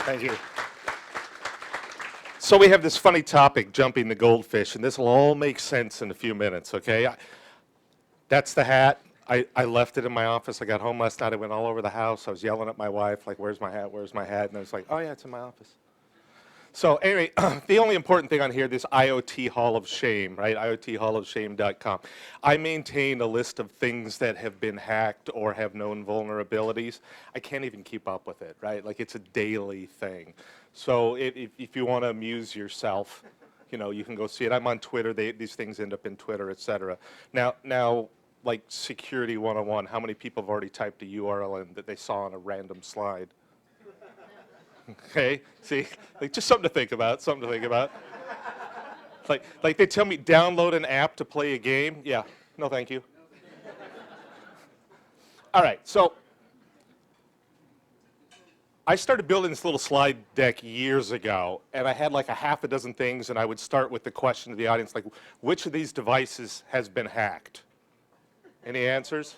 Thank you. So we have this funny topic, jumping the goldfish, and this will all make sense in a few minutes, okay? That's the hat. I left it in my office. I got home last night. I went all over the house. I was yelling at my wife, like, where's my hat? Where's my hat? And I was like, oh, yeah, it's in my office. So anyway, the only important thing on here, this IoT Hall-of-shame, right? IoT Hall-of-shame.com. I maintain a list of things that have been hacked or have known vulnerabilities. I can't even keep up with it, right? Like, it's a daily thing. So if you want to amuse yourself, you know, you can go see it. I'm on Twitter. These things end up in Twitter, et cetera. Now, like Security 101, how many people have already typed a URL in that they saw on a random slide? Okay, see, like just something to think about, Like they tell me download an app to play a game. Yeah, no thank you. All right, so I started building this little slide deck years ago, and I had like a half a dozen things, and I would start with the question to the audience, like, which of these devices has been hacked? Any answers?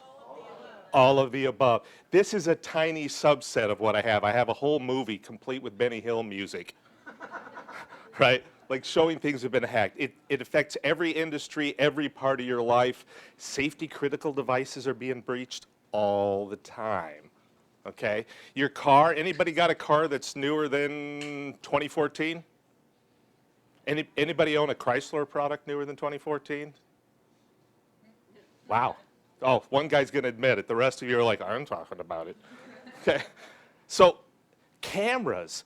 All of the above. This is a tiny subset of what I have. I have a whole movie complete with Benny Hill music, right? Like showing things have been hacked. It affects every industry, every part of your life. Safety critical devices are being breached all the time, okay? Your car, anybody got a car that's newer than 2014? Anybody own a Chrysler product newer than 2014? Wow. Oh, one guy's going to admit it. The rest of you are like, I'm talking about it. Okay. So cameras.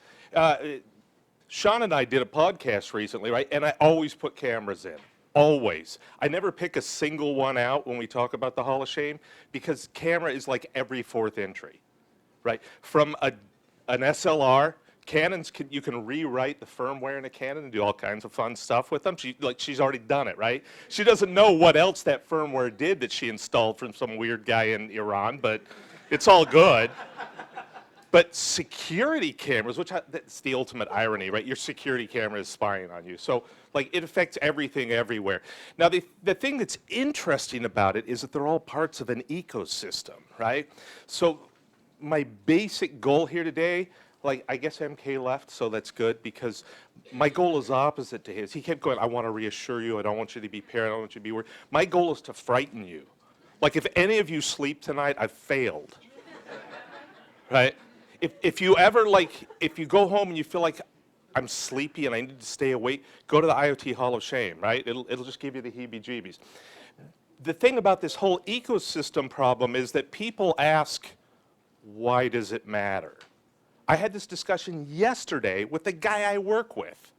Sean and I did a podcast recently, right? And I always put cameras in. Always. I never pick a single one out when we talk about the Hall of Shame because camera is like every fourth entry, right? From an SLR, Canons, you can rewrite the firmware in a Canon and do all kinds of fun stuff with them. She's already done it, right? She doesn't know what else that firmware did that she installed from some weird guy in Iran, but it's all good. But security cameras, that's the ultimate irony, right? Your security camera is spying on you. So, like, it affects everything everywhere. Now, the thing that's interesting about it is that they're all parts of an ecosystem, right? So, my basic goal here today, like, I guess MK left, so that's good, because my goal is opposite to his. He kept going, I want to reassure you, I don't want you to be paranoid, I don't want you to be worried. My goal is to frighten you. Like, if any of you sleep tonight, I've failed, right? If you ever, like, if you go home and you feel like I'm sleepy and I need to stay awake, go to the IoT Hall of Shame, right? It'll just give you the heebie-jeebies. The thing about this whole ecosystem problem is that people ask, why does it matter? I had this discussion yesterday with the guy I work with.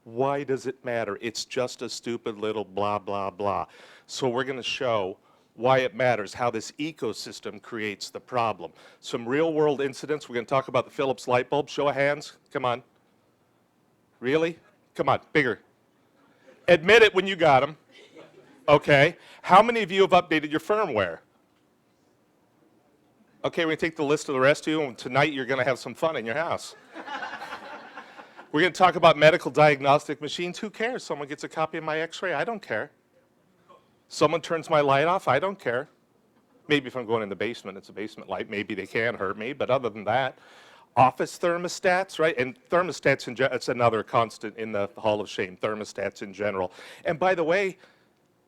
Why does it matter? It's just a stupid little blah, blah, blah. So we're going to show why it matters, how this ecosystem creates the problem. Some real world incidents. We're going to talk about the Philips light bulb. Show of hands. Come on. Really? Come on, bigger. Admit it when you got them. Okay. How many of you have updated your firmware? Okay, we're going to take the list of the rest of you, and tonight you're going to have some fun in your house. We're going to talk about medical diagnostic machines. Who cares? Someone gets a copy of my x-ray? I don't care. Someone turns my light off? I don't care. Maybe if I'm going in the basement, it's a basement light. Maybe they can hurt me, but other than that, office thermostats, right? And thermostats, it's another constant in the Hall of Shame, thermostats in general. And by the way,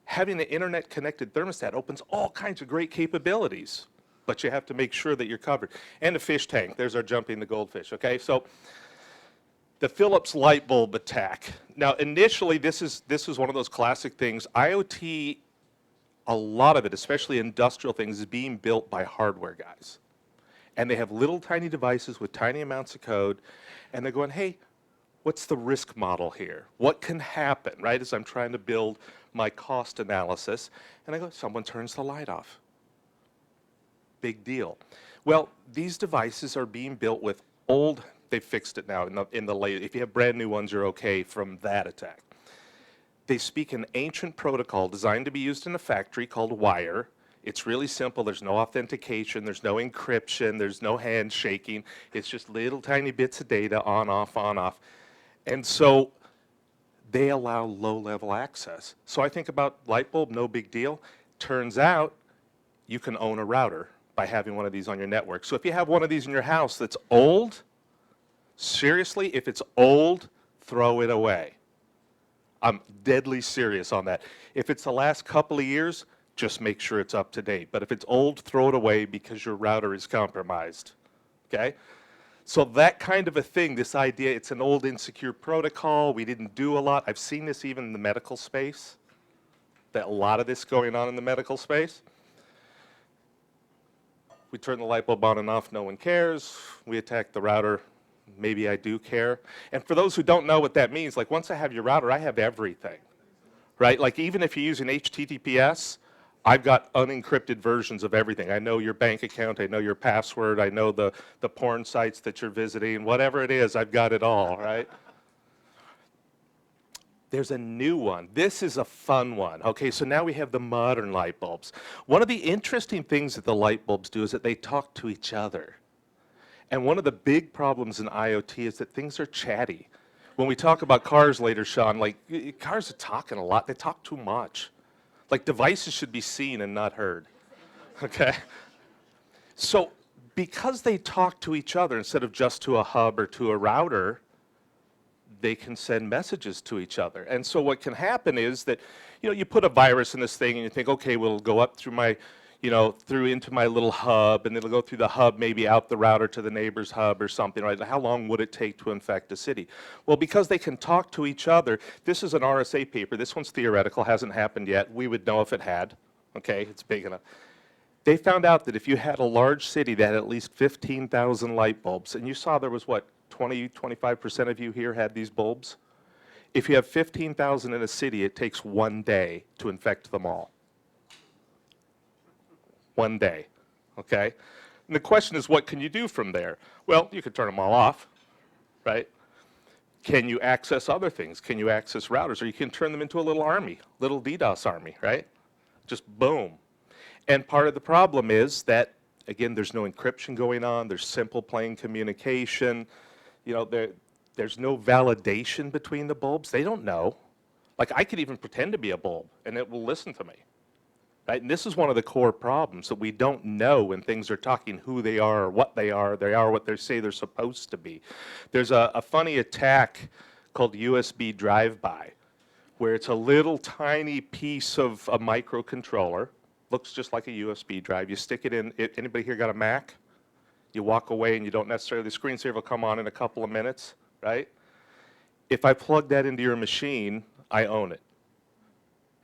having an internet-connected thermostat opens all kinds of great capabilities. But you have to make sure that you're covered. And a fish tank. There's our jumping the goldfish, okay? So the Philips light bulb attack. Now, initially, this is one of those classic things. IoT, a lot of it, especially industrial things, is being built by hardware guys. And they have little tiny devices with tiny amounts of code, and they're going, hey, what's the risk model here? What can happen, right, as I'm trying to build my cost analysis? And I go, someone turns the light off. Big deal. Well, these devices are being built with old, they fixed it now in the late, if you have brand new ones, you're okay from that attack. They speak an ancient protocol designed to be used in a factory called wire. It's really simple. There's no authentication, there's no encryption, there's no handshaking. It's just little tiny bits of data on, off, on, off. And so they allow low-level access. So I think about light bulb, no big deal. Turns out you can own a router by having one of these on your network. So if you have one of these in your house that's old, Seriously, if it's old, throw it away. I'm deadly serious on that. If it's the last couple of years, just make sure it's up to date. But if it's old, throw it away because your router is compromised, okay? So that kind of a thing, this idea, it's an old insecure protocol, we didn't do a lot. I've seen this even in the medical space, that a lot of this going on in the medical space. We turn the light bulb on and off, no one cares. We attack the router, maybe I do care. And for those who don't know what that means, like once I have your router, I have everything, right? Like even if you're using HTTPS, I've got unencrypted versions of everything. I know your bank account, I know your password, I know the porn sites that you're visiting, whatever it is, I've got it all, right? There's a new one. This is a fun one. Okay, so now we have the modern light bulbs. One of the interesting things that the light bulbs do is that they talk to each other. And one of the big problems in IoT is that things are chatty. When we talk about cars later, Sean, like cars are talking a lot. They talk too much. Like devices should be seen and not heard. Okay? So because they talk to each other instead of just to a hub or to a router, they can send messages to each other. And so what can happen is that, you know, you put a virus in this thing and you think, okay, well, it'll go up through my, you know, through into my little hub, and it'll go through the hub, maybe out the router to the neighbor's hub or something, right? How long would it take to infect a city? Well, because they can talk to each other, this is an RSA paper. This one's theoretical, hasn't happened yet. We would know if it had, okay? It's big enough. They found out that if you had a large city that had at least 15,000 light bulbs, and you saw there was what, 20, 25% of you here had these bulbs? If you have 15,000 in a city, it takes 1 day to infect them all. 1 day, okay? And the question is, what can you do from there? Well, you could turn them all off, right? Can you access other things? Can you access routers? Or you can turn them into a little army, little DDoS army, right? Just boom. And part of the problem is that, again, there's no encryption going on. There's simple plain communication. You know, there's no validation between the bulbs. They don't know. Like, I could even pretend to be a bulb, and it will listen to me. Right? And this is one of the core problems, that we don't know when things are talking who they are or what they are what they say they're supposed to be. There's a funny attack called USB drive-by, where it's a little tiny piece of a microcontroller, looks just like a USB drive. You stick it in, anybody here got a Mac? You walk away and you don't necessarily, the screensaver will come on in a couple of minutes, right? If I plug that into your machine, I own it.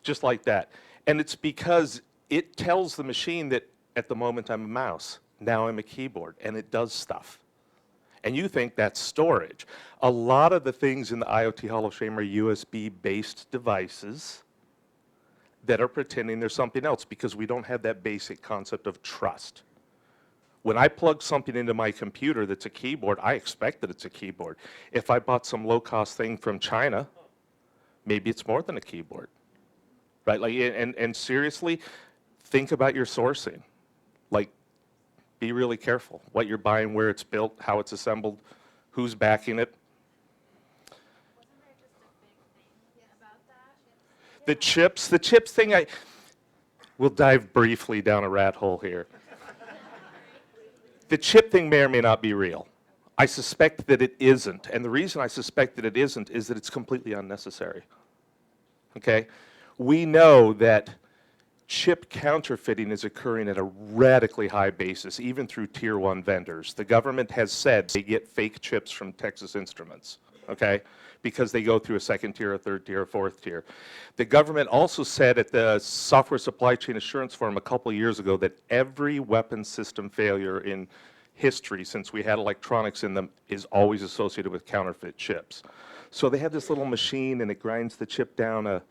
Just like that. And it's because it tells the machine that at the moment I'm a mouse, now I'm a keyboard, and it does stuff. And you think that's storage. A lot of the things in the IoT Hall-of-Shame are USB-based devices that are pretending they're something else because we don't have that basic concept of trust. When I plug something into my computer that's a keyboard, I expect that it's a keyboard. If I bought some low-cost thing from China, maybe it's more than a keyboard. Right? Like, and seriously, think about your sourcing. Like, be really careful. What you're buying, where it's built, how it's assembled, who's backing it. Wasn't there just a big thing about that? The chips thing, we'll dive briefly down a rat hole here. The chip thing may or may not be real. I suspect that it isn't. And the reason I suspect that it isn't is that it's completely unnecessary. Okay? We know that chip counterfeiting is occurring at a radically high basis, even through tier 1 vendors. The government has said they get fake chips from Texas Instruments, okay, because they go through a second tier, a third tier, a fourth tier. The government also said at the Software Supply Chain Assurance Forum a couple of years ago that every weapons system failure in history, since we had electronics in them, is always associated with counterfeit chips. So they have this little machine, and it grinds the chip down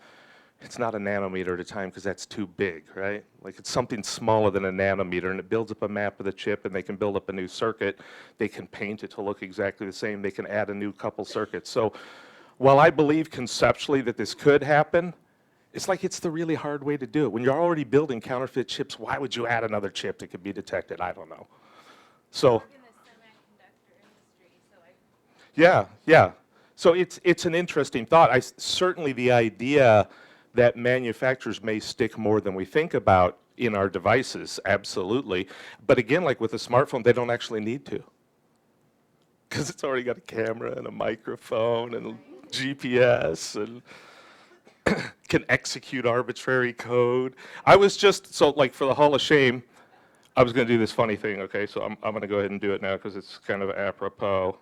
it's not a nanometer at a time because that's too big, right? Like it's something smaller than a nanometer, and it builds up a map of the chip, and they can build up a new circuit. They can paint it to look exactly the same. They can add a new couple circuits. So while I believe conceptually that this could happen, it's like it's the really hard way to do it. When you're already building counterfeit chips, why would you add another chip that could be detected? I don't know. So In the semiconductor industry, so yeah. So it's an interesting thought. Certainly the idea that manufacturers may stick more than we think about in our devices, absolutely. But again, like with a smartphone, they don't actually need to. because it's already got a camera and a microphone and GPS and can execute arbitrary code. I was just, so like for the Hall of Shame, I was going to do this funny thing, okay? So I'm going to go ahead and do it now because it's kind of apropos.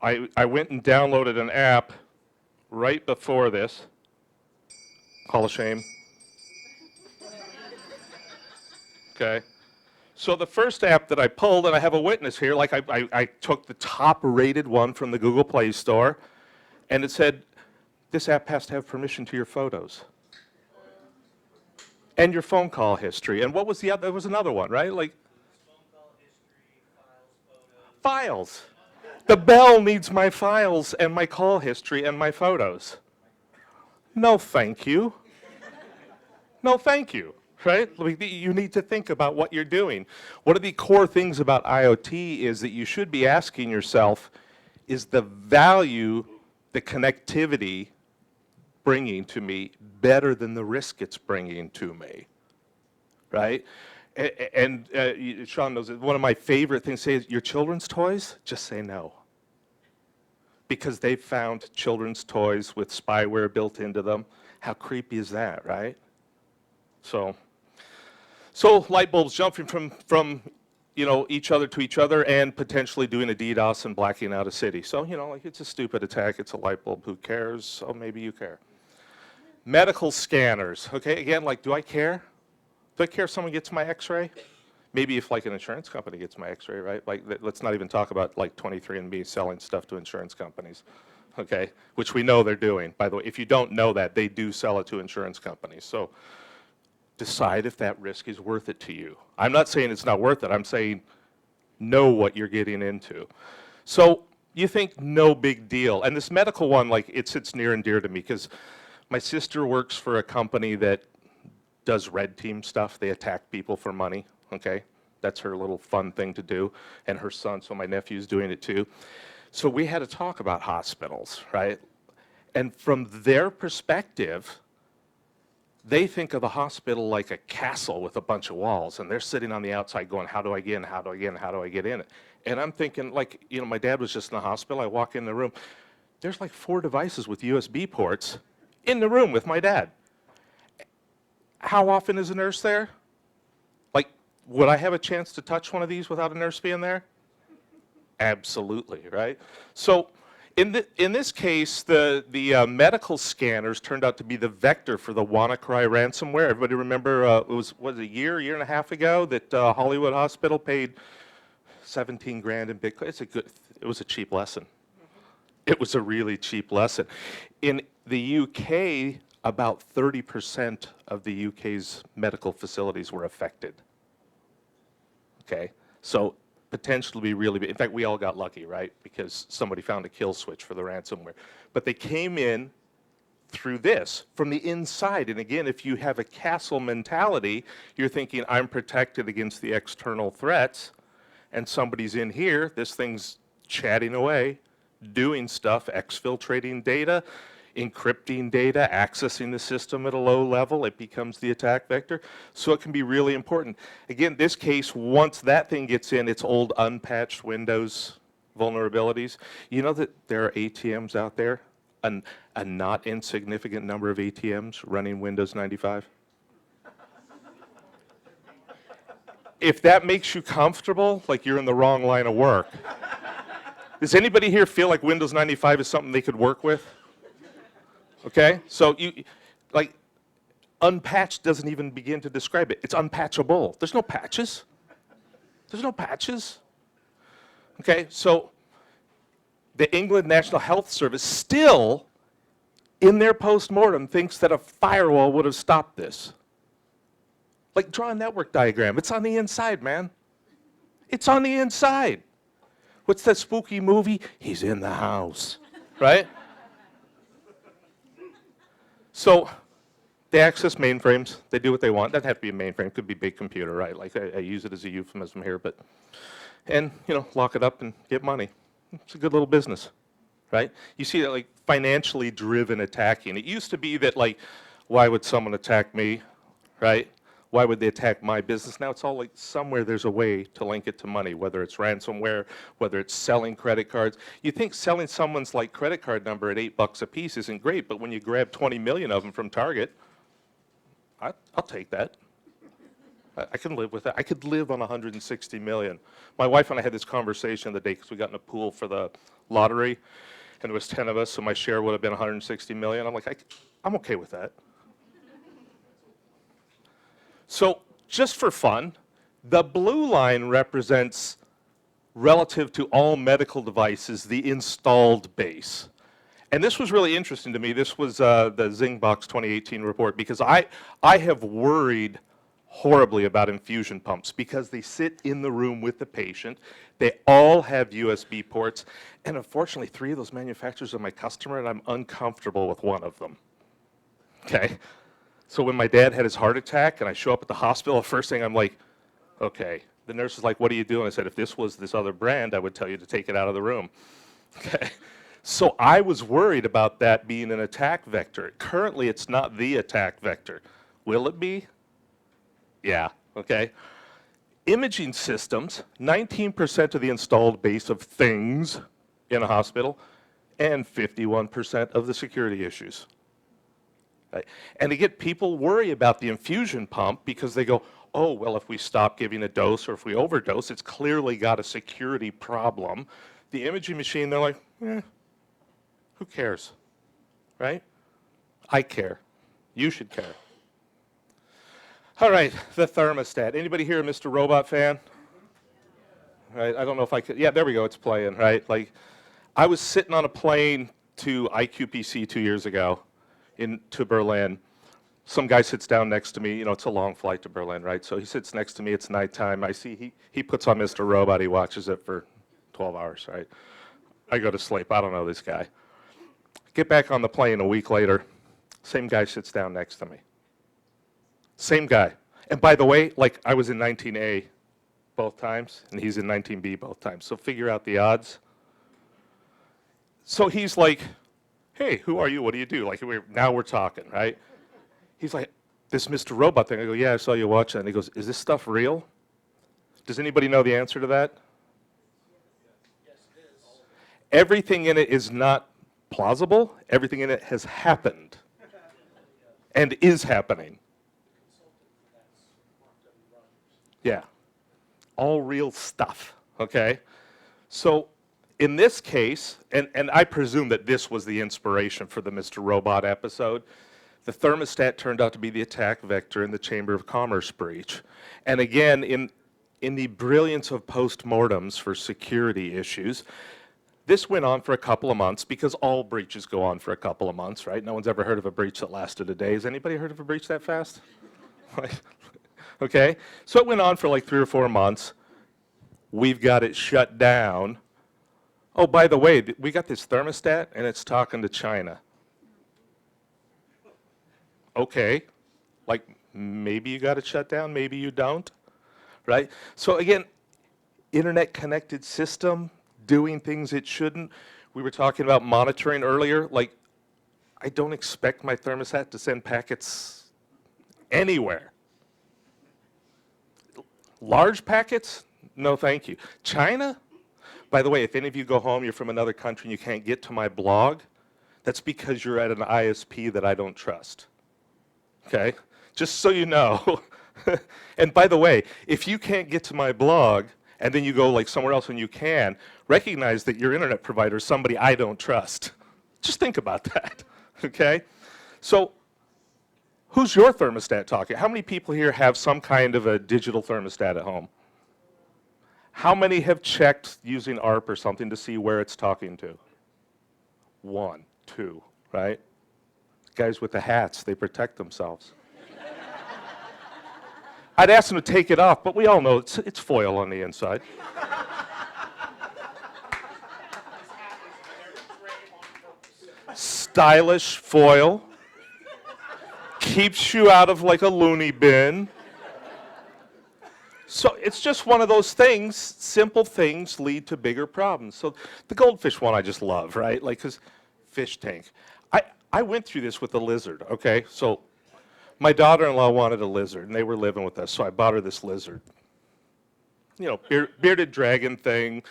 I went and downloaded an app right before this, Hall of Shame. Okay. So the first app that I pulled, and I have a witness here, like I took the top rated one from the Google Play Store, and it said, this app has to have permission to your photos. And your phone call history. And what was the other? There was another one, right? Like phone call history, files, photos. files. The bell needs my files and my call history and my photos. No, thank you. No, thank you. Right? You need to think about what you're doing. One of the core things about IoT is that you should be asking yourself, is the value, the connectivity bringing to me better than the risk it's bringing to me? Right? And Sean knows that one of my favorite things to say is, your children's toys, just say no. Because they've found children's toys with spyware built into them. How creepy is that, right? So light bulbs jumping from each other to each other and potentially doing a DDoS and blacking out a city. So, like it's a stupid attack, it's a light bulb, who cares? So maybe you care. Medical scanners, okay, again, like, do I care? Do I care if someone gets my x-ray? Maybe if like an insurance company gets my x-ray, right? Like, let's not even talk about like 23andMe selling stuff to insurance companies, okay? Which we know they're doing, by the way. If you don't know that, they do sell it to insurance companies. So decide if that risk is worth it to you. I'm not saying it's not worth it. I'm saying know what you're getting into. So you think no big deal. And this medical one, like, it sits near and dear to me because my sister works for a company that does red team stuff. They attack people for money, okay? That's her little fun thing to do. And her son, so my nephew's doing it too. So we had to talk about hospitals, right? And from their perspective, they think of a hospital like a castle with a bunch of walls, and they're sitting on the outside going, how do I get in, how do I get in, how do I get in it? And I'm thinking, like, my dad was just in the hospital. I walk in the room. There's like 4 devices with USB ports in the room with my dad. How often is a nurse there? Like, would I have a chance to touch one of these without a nurse being there? Absolutely, right? So in this case, the medical scanners turned out to be the vector for the WannaCry ransomware. Everybody remember it was a year and a half ago that Hollywood Hospital paid 17 grand in Bitcoin. It was a cheap lesson. It was a really cheap lesson. In the UK, about 30% of the UK's medical facilities were affected. Okay, so potentially be really big. In fact, we all got lucky, right? Because somebody found a kill switch for the ransomware. But they came in through this from the inside. And again, if you have a castle mentality, you're thinking, I'm protected against the external threats, and somebody's in here, this thing's chatting away, doing stuff, exfiltrating data, encrypting data, accessing the system at a low level. It becomes the attack vector. So it can be really important. Again, this case, once that thing gets in, it's old unpatched Windows vulnerabilities. You know that there are ATMs out there, a not insignificant number of ATMs running Windows 95? If that makes you comfortable, like you're in the wrong line of work. Does anybody here feel like Windows 95 is something they could work with? Okay, so unpatched doesn't even begin to describe it. It's unpatchable. There's no patches. There's no patches. Okay, so the England National Health Service still, in their postmortem, thinks that a firewall would have stopped this. Like, draw a network diagram. It's on the inside, man. It's on the inside. What's that spooky movie? He's in the house, right? So they access mainframes. They do what they want. Doesn't have to be a mainframe. Could be a big computer, right? Like I use it as a euphemism here, but and lock it up and get money. It's a good little business, right? You see that like financially driven attacking. It used to be that like, why would someone attack me, right? Why would they attack my business? Now it's all like somewhere there's a way to link it to money, whether it's ransomware, whether it's selling credit cards. You think selling someone's like credit card number at $8 a piece isn't great, but when you grab 20 million of them from Target, I'll take that. I can live with that. I could live on 160 million. My wife and I had this conversation the day because we got in a pool for the lottery, and there was 10 of us, so my share would have been 160 million. I'm like, I'm okay with that. So just for fun, the blue line represents, relative to all medical devices, the installed base. And this was really interesting to me. This was the Zingbox 2018 report, because I have worried horribly about infusion pumps because they sit in the room with the patient. They all have USB ports. And unfortunately, 3 of those manufacturers are my customer, and I'm uncomfortable with one of them. Okay? So when my dad had his heart attack and I show up at the hospital, the first thing I'm like, okay. The nurse is like, what are you doing? I said, if this was this other brand, I would tell you to take it out of the room. Okay? So I was worried about that being an attack vector. Currently, it's not the attack vector. Will it be? Yeah, okay. Imaging systems, 19% of the installed base of things in a hospital, and 51% of the security issues. Right? And again, people worry about the infusion pump because they go, oh, well, if we stop giving a dose or if we overdose, it's clearly got a security problem. The imaging machine, they're like, who cares, right? I care. You should care. All right, the thermostat. Anybody here a Mr. Robot fan? Right, I don't know if I could. Yeah, there we go. It's playing, right? Like, I was sitting on a plane to IQPC 2 years ago to Berlin. Some guy sits down next to me. You know, it's a long flight to Berlin, right? So he sits next to me. It's nighttime. I see he puts on Mr. Robot. He watches it for 12 hours, right? I go to sleep. I don't know this guy. Get back on the plane a week later. Same guy sits down next to me. Same guy. And by the way, like, I was in 19A both times, and he's in 19B both times. So figure out the odds. So he's like, hey, who are you? What do you do? Like, now we're talking, right? He's like, this Mr. Robot thing. I go, yeah, I saw you watch that. And he goes, is this stuff real? Does anybody know the answer to that? Yes, it is. Everything in it is not plausible. Everything in it has happened and is happening. Yeah. All real stuff, okay? So in this case, and I presume that this was the inspiration for the Mr. Robot episode, the thermostat turned out to be the attack vector in the Chamber of Commerce breach. And again, in the brilliance of postmortems for security issues, this went on for a couple of months because all breaches go on for a couple of months, right? No one's ever heard of a breach that lasted a day. Has anybody heard of a breach that fast? Okay, so it went on for like 3 or 4 months. We've got it shut down. Oh, by the way, we got this thermostat and it's talking to China. Okay, like maybe you got it shut down, maybe you don't, right? So again, internet connected system doing things it shouldn't. We were talking about monitoring earlier. Like, I don't expect my thermostat to send packets anywhere. Large packets? No, thank you. China? By the way, if any of you go home, you're from another country and you can't get to my blog, that's because you're at an ISP that I don't trust. Okay? Just so you know. And by the way, if you can't get to my blog and then you go like somewhere else when you can, recognize that your internet provider is somebody I don't trust. Just think about that. Okay? So, who's your thermostat talking? How many people here have some kind of a digital thermostat at home? How many have checked using ARP or something to see where it's talking to? 1, 2, right? Guys with the hats, they protect themselves. I'd ask them to take it off, but we all know it's foil on the inside. Stylish foil. Keeps you out of like a loony bin. So it's just one of those things, simple things lead to bigger problems. So the Goldfish one I just love, right? Like, because fish tank. I went through this with the lizard, okay? So My daughter-in-law wanted a lizard, and they were living with us, so I bought her this lizard. You know, bearded dragon thing,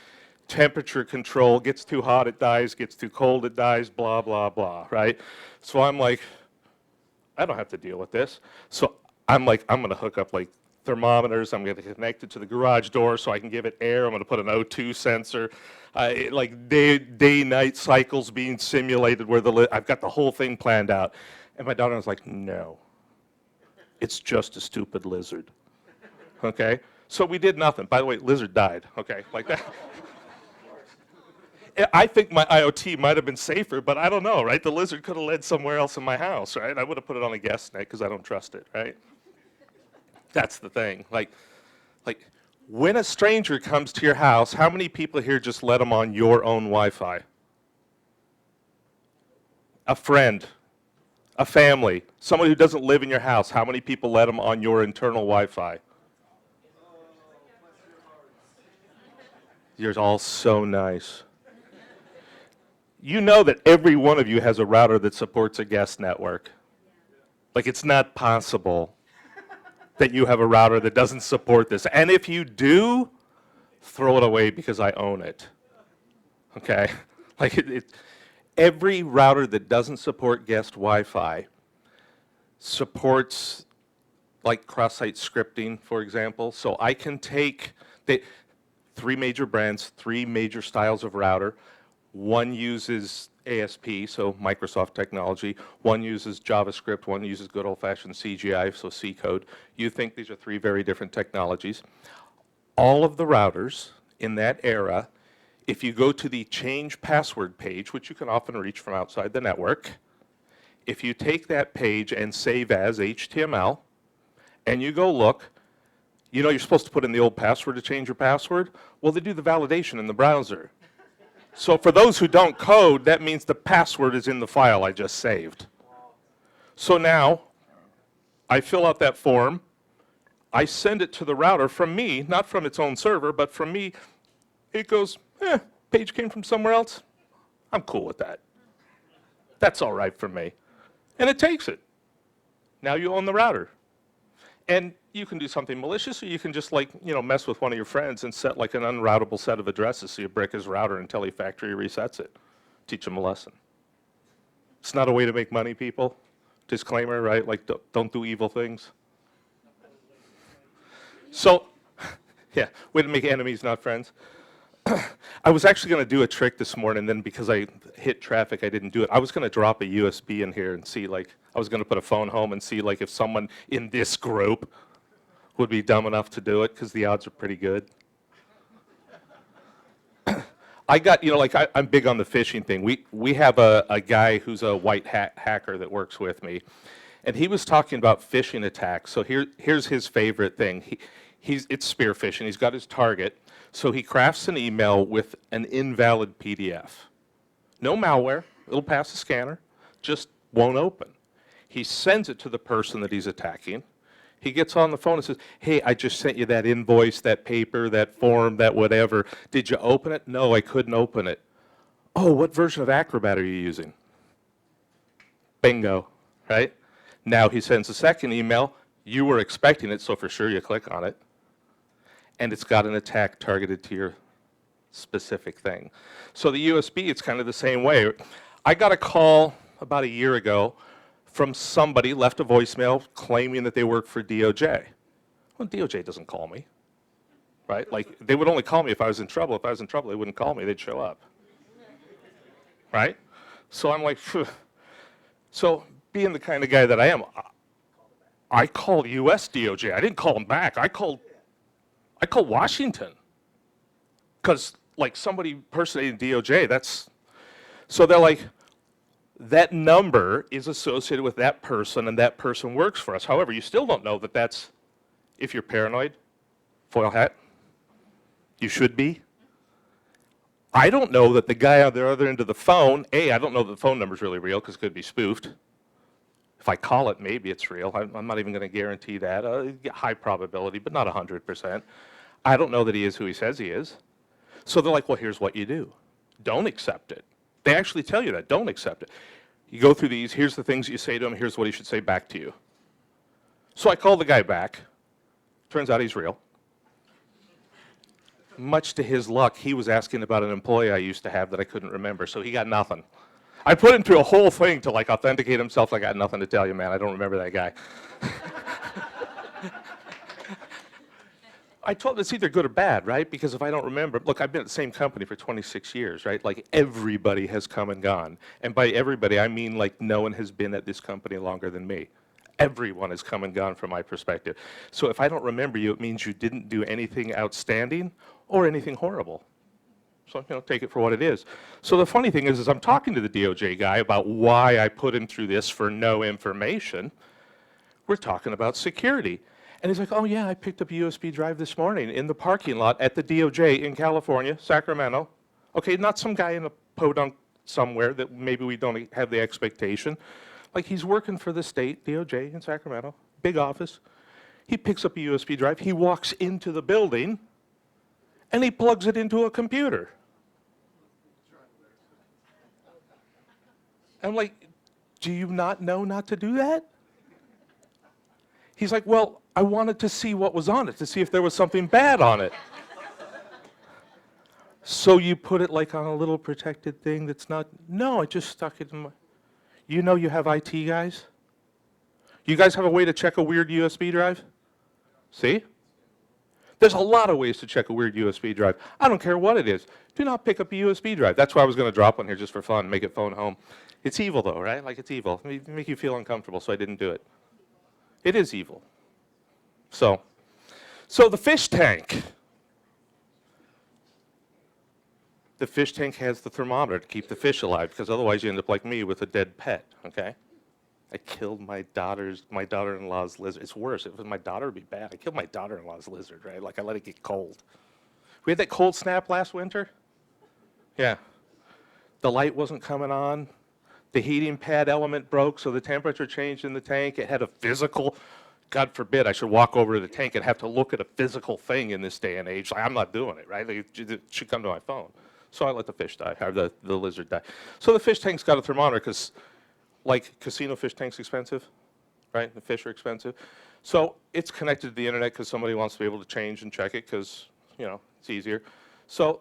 temperature control, gets too hot, it dies, gets too cold, it dies, blah, blah, blah, right? So I'm like, I don't have to deal with this. So I'm like, I'm gonna hook up like thermometers, I'm gonna connect it to the garage door so I can give it air, I'm gonna put an O2 sensor, like day-night cycles being simulated where I've got the whole thing planned out. And my daughter was like, no, it's just a stupid lizard, okay? So we did nothing. By the way, lizard died, okay, like that. I think my IoT might have been safer, but I don't know, right? The lizard could have led somewhere else in my house, right? I would have put it on a guest net because I don't trust it, right? That's the thing. Like, when a stranger comes to your house, how many people here just let them on your own Wi-Fi? A friend, a family, someone who doesn't live in your house, how many people let them on your internal Wi-Fi? You're all so nice. You know that every one of you has a router that supports a guest network. Like, it's not possible that you have a router that doesn't support this. And if you do, throw it away because I own it. Okay? Like, every router that doesn't support guest Wi-Fi supports, like, Crosssite scripting, for example. So I can take three major brands, three major styles of router. One uses ASP, so Microsoft technology. One uses JavaScript. One uses good old-fashioned CGI, so C code. You think these are three very different technologies. All of the routers in that era, if you go to the change password page, which you can often reach from outside the network, if you take that page and save as HTML, and you go look, you know you're supposed to put in the old password to change your password? Well, they do the validation in the browser. So for those who don't code, that means the password is in the file I just saved. So now, I fill out that form, I send it to the router from me, not from its own server, but from me. It goes, page came from somewhere else. I'm cool with that. That's all right for me. And it takes it. Now you own the router. And you can do something malicious, or you can just, like, you know, mess with one of your friends and set like an unroutable set of addresses so you break his router until he factory resets it. Teach him a lesson. It's not a way to make money, people. Disclaimer, right? Like, don't do evil things. So, yeah, way to make enemies, not friends. I was actually going to do a trick this morning, then because I hit traffic, I didn't do it. I was going to drop a USB in here and see, like, I was going to put a phone home and see, like, if someone in this group would be dumb enough to do it, because the odds are pretty good. I got, you know, like, I'm big on the phishing thing. We have a guy who's a white hat hacker that works with me, and he was talking about phishing attacks. So here's his favorite thing. It's spear phishing. He's got his target. So he crafts an email with an invalid PDF. No malware, it'll pass the scanner, just won't open. He sends it to the person that he's attacking. He gets on the phone and says, hey, I just sent you that invoice, that paper, that form, that whatever. Did you open it? No, I couldn't open it. Oh, what version of Acrobat are you using? Bingo, right? Now he sends a second email. You were expecting it, so for sure you click on it. And it's got an attack targeted to your specific thing. So the USB, it's kind of the same way. I got a call about a year ago from somebody, left a voicemail claiming that they work for DOJ. Well, DOJ doesn't call me, right? Like, they would only call me if I was in trouble. If I was in trouble, they wouldn't call me. They'd show up, right? So I'm like, phew. So being the kind of guy that I am, I called US DOJ. I didn't call them back. I called Washington, because, like, somebody impersonating DOJ, so they're like, that number is associated with that person, and that person works for us. However, you still don't know that that's, if you're paranoid, foil hat, you should be. I don't know that the guy on the other end of the phone, I don't know that the phone number's really real, because it could be spoofed. If I call it, maybe it's real. I'm not even going to guarantee that. High probability, but not 100%. I don't know that he is who he says he is. So they're like, well, here's what you do. Don't accept it. They actually tell you that. Don't accept it. You go through these. Here's the things you say to him. Here's what he should say back to you. So I called the guy back. Turns out he's real. Much to his luck, he was asking about an employee I used to have that I couldn't remember, so he got nothing. I put him through a whole thing to like authenticate himself. I got nothing to tell you, man. I don't remember that guy. I told him it's either good or bad, right? Because if I don't remember, look, I've been at the same company for 26 years, right? Like everybody has come and gone. And by everybody, I mean like no one has been at this company longer than me. Everyone has come and gone from my perspective. So if I don't remember you, it means you didn't do anything outstanding or anything horrible. So, take it for what it is. So the funny thing is I'm talking to the DOJ guy about why I put him through this for no information. We're talking about security. And he's like, oh yeah, I picked up a USB drive this morning in the parking lot at the DOJ in California, Sacramento. Okay, not some guy in a podunk somewhere that maybe we don't have the expectation. Like he's working for the state, DOJ in Sacramento, big office. He picks up a USB drive, he walks into the building, and he plugs it into a computer. I'm like, do you not know not to do that? He's like, well, I wanted to see what was on it, to see if there was something bad on it. So you put it like on a little protected thing that's not, no, I just stuck it in my, you know you have IT guys? You guys have a way to check a weird USB drive? See? There's a lot of ways to check a weird USB drive. I don't care what it is. Do not pick up a USB drive. That's why I was going to drop one here just for fun, make it phone home. It's evil though, right? Like it's evil. Make you feel uncomfortable, so I didn't do it. It is evil. So the fish tank. The fish tank has the thermometer to keep the fish alive, because otherwise you end up like me with a dead pet, okay? I killed my daughter-in-law's lizard. It's worse. If it was my daughter, it'd be bad. I killed my daughter-in-law's lizard, right? Like I let it get cold. We had that cold snap last winter. Yeah. The light wasn't coming on. The heating pad element broke, so the temperature changed in the tank. It had a physical, God forbid I should walk over to the tank and have to look at a physical thing in this day and age. Like, I'm not doing it, right? It should come to my phone. So I let the fish die, or the lizard die. So the fish tank's got a thermometer because, like, casino fish tank's expensive, right? The fish are expensive. So it's connected to the internet because somebody wants to be able to change and check it because, it's easier. So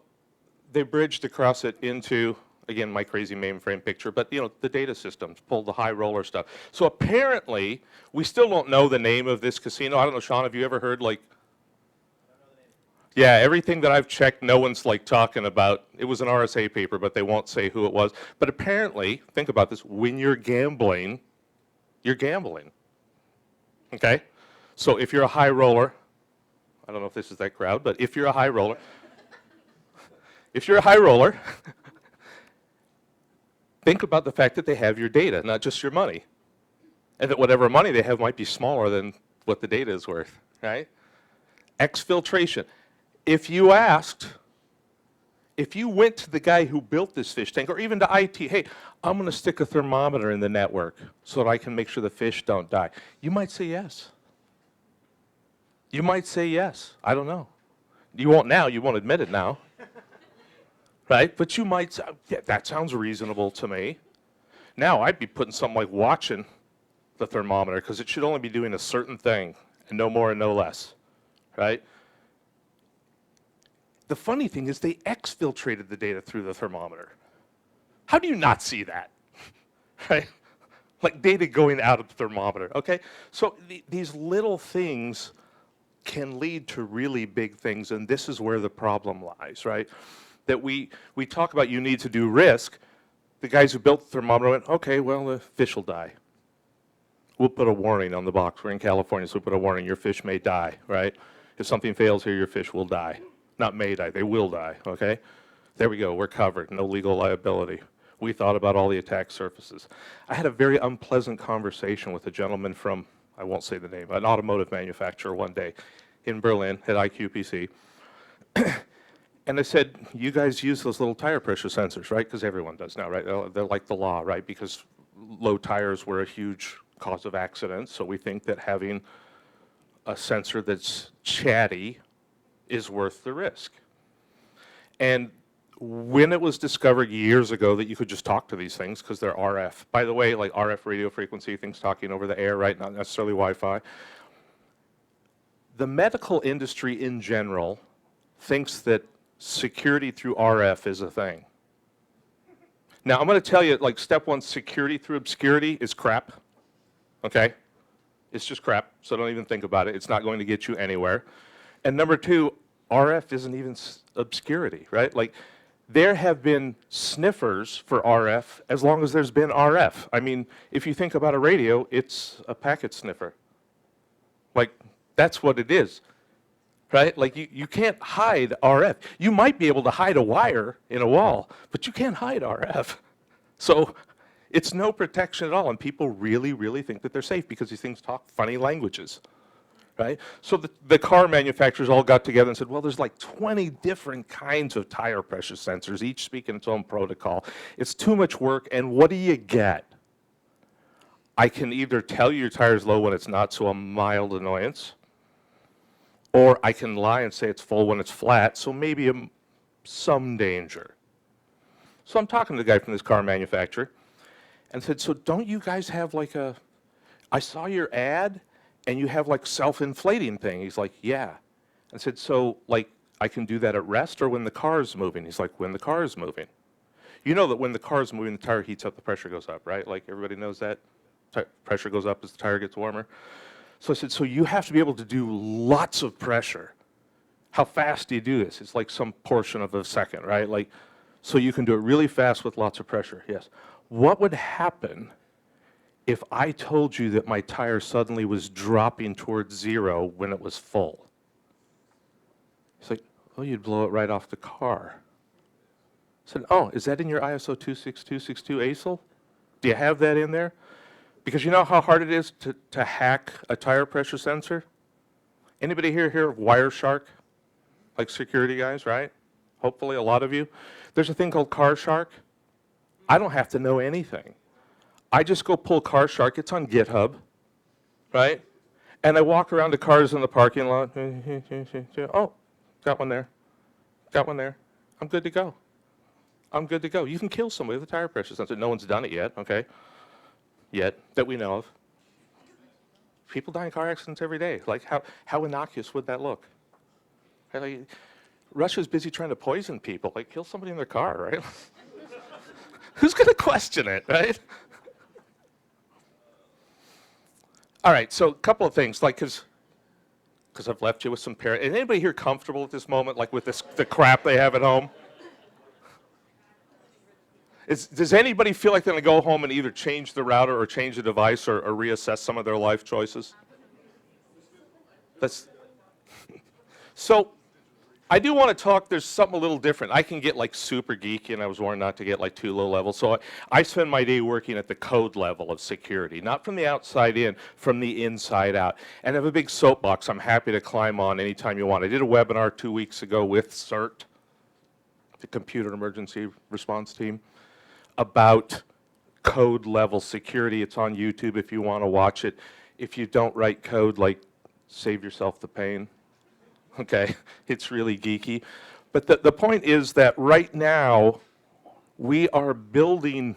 they bridged across it into, again, my crazy mainframe picture, but the data systems, pulled the high roller stuff. So apparently, we still don't know the name of this casino. I don't know, Sean, have you ever heard like, yeah, everything that I've checked, no one's like talking about, it was an RSA paper, but they won't say who it was. But apparently, think about this, when you're gambling, okay? So if you're a high roller, I don't know if this is that crowd, but if you're a high roller, think about the fact that they have your data, not just your money. And that whatever money they have might be smaller than what the data is worth, right? Exfiltration. If you went to the guy who built this fish tank, or even to IT, hey, I'm going to stick a thermometer in the network so that I can make sure the fish don't die, you might say yes. You might say yes. I don't know. You won't now. You won't admit it now. Right? But you might say, yeah, that sounds reasonable to me. Now I'd be putting something like watching the thermometer because it should only be doing a certain thing and no more and no less. Right? The funny thing is they exfiltrated the data through the thermometer. How do you not see that? Right? Like data going out of the thermometer, okay? So these little things can lead to really big things, and this is where the problem lies, right? That we talk about you need to do risk. The guys who built the thermometer went, okay, well, the fish will die. We'll put a warning on the box. We're in California, so we'll put a warning, your fish may die, right? If something fails here, your fish will die. Not may die, they will die, okay? There we go, we're covered, no legal liability. We thought about all the attack surfaces. I had a very unpleasant conversation with a gentleman from, I won't say the name, an automotive manufacturer one day in Berlin at IQPC. And I said, you guys use those little tire pressure sensors, right? Because everyone does now, right? They're like the law, right? Because low tires were a huge cause of accidents, so we think that having a sensor that's chatty is worth the risk. And when it was discovered years ago that you could just talk to these things because they're RF. By the way, like RF radio frequency, things talking over the air, right? Not necessarily Wi-Fi. The medical industry in general thinks that security through RF is a thing. Now, I'm going to tell you, like, step one, security through obscurity is crap, okay? It's just crap, so don't even think about it. It's not going to get you anywhere. And number two, RF isn't even obscurity, right? Like, there have been sniffers for RF as long as there's been RF. I mean, if you think about a radio, it's a packet sniffer. Like, that's what it is, right? Like, you can't hide RF. You might be able to hide a wire in a wall, but you can't hide RF. So it's no protection at all, and people really, really think that they're safe because these things talk funny languages, right? So the car manufacturers all got together and said, well, there's like 20 different kinds of tire pressure sensors, each speaking its own protocol. It's too much work, and what do you get? I can either tell you your tire's low when it's not, so a mild annoyance, or I can lie and say it's full when it's flat, so maybe some danger. So I'm talking to the guy from this car manufacturer and said, so don't you guys have like I saw your ad and you have like self-inflating thing. He's like, yeah. I said, so like I can do that at rest or when the car is moving? He's like, when the car is moving. You know that when the car is moving, the tire heats up, the pressure goes up, right? Like everybody knows that. Pressure goes up as the tire gets warmer. So I said, so you have to be able to do lots of pressure. How fast do you do this? It's like some portion of a second, right? Like, so you can do it really fast with lots of pressure, yes. What would happen if I told you that my tire suddenly was dropping towards zero when it was full? It's like, oh, you'd blow it right off the car. I said, oh, is that in your ISO 26262 ASIL? Do you have that in there? Because you know how hard it is to hack a tire pressure sensor? Anybody here hear of Wireshark? Like security guys, right? Hopefully a lot of you. There's a thing called CarShark. I don't have to know anything. I just go pull CarShark. It's on GitHub, right? And I walk around to cars in the parking lot. Oh, got one there. Got one there. I'm good to go. I'm good to go. You can kill somebody with a tire pressure sensor. No one's done it yet, okay? Yet, that we know of. People die in car accidents every day. Like, how innocuous would that look? Like, Russia's busy trying to poison people. Like, kill somebody in their car, right? Who's going to question it, right? All right, so a couple of things, like, because I've left you with some parents. Is anybody here comfortable at this moment, like with the crap they have at home? Does anybody feel like they're going to go home and either change the router or change the device or reassess some of their life choices? So I do want to talk, there's something a little different. I can get like super geeky, and I was warned not to get like too low level. So I spend my day working at the code level of security, not from the outside in, from the inside out. And I have a big soapbox I'm happy to climb on anytime you want. I did a webinar 2 weeks ago with CERT, the Computer Emergency Response Team, about code level security. It's on YouTube if you want to watch it. If you don't write code, like, save yourself the pain. Okay, it's really geeky. But the point is that right now, we are building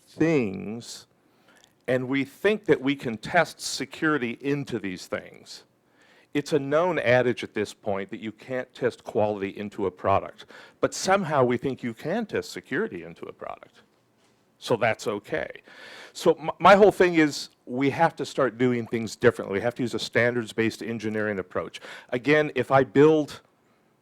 things, and we think that we can test security into these things. It's a known adage at this point that you can't test quality into a product. But somehow we think you can test security into a product. So that's okay. So my whole thing is we have to start doing things differently. We have to use a standards-based engineering approach. Again, if I build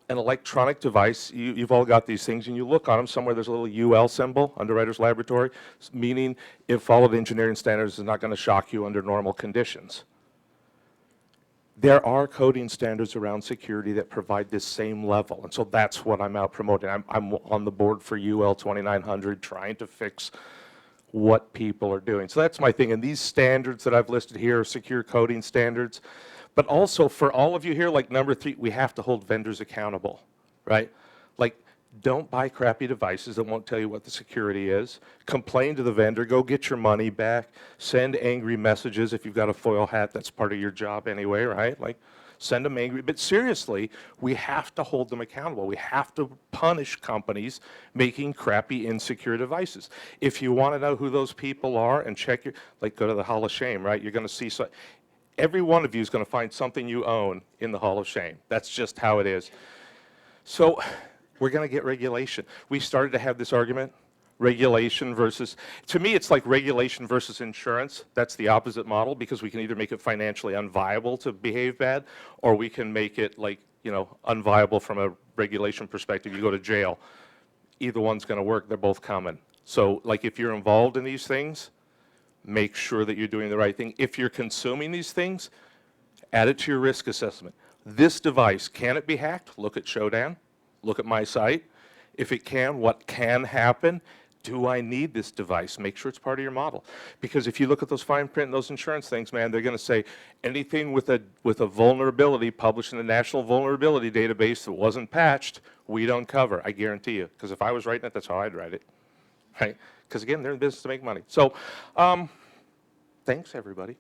an electronic device, you've all got these things, and you look on them, somewhere there's a little UL symbol, Underwriter's Laboratory, meaning if followed engineering standards is not going to shock you under normal conditions. There are coding standards around security that provide this same level, and so that's what I'm out promoting. I'm on the board for UL 2900 trying to fix what people are doing. So that's my thing, and these standards that I've listed here are secure coding standards, but also for all of you here, like number 3, we have to hold vendors accountable, right? Like, don't buy crappy devices that won't tell you what the security is. Complain to the vendor, go get your money back, send angry messages. If you've got a foil hat, that's part of your job anyway, right? Like, send them angry. But seriously, we have to hold them accountable. We have to punish companies making crappy, insecure devices. If you want to know who those people are and check your, like, go to the Hall of Shame, right? You're going to see, so every one of you is going to find something you own in the Hall of Shame. That's just how it is. So we're going to get regulation. We started to have this argument, regulation versus, to me it's like regulation versus insurance. That's the opposite model, because we can either make it financially unviable to behave bad, or we can make it like, you know, unviable from a regulation perspective. You go to jail. Either one's going to work. They're both common. So like if you're involved in these things, make sure that you're doing the right thing. If you're consuming these things, add it to your risk assessment. This device, can it be hacked? Look at Shodan. Look at my site. If it can, what can happen? Do I need this device? Make sure it's part of your model. Because if you look at those fine print and those insurance things, man, they're going to say anything with a vulnerability published in the National Vulnerability Database that wasn't patched, we don't cover. I guarantee you. Because if I was writing it, that's how I'd write it. Right? Because again, they're in business to make money. So, thanks everybody.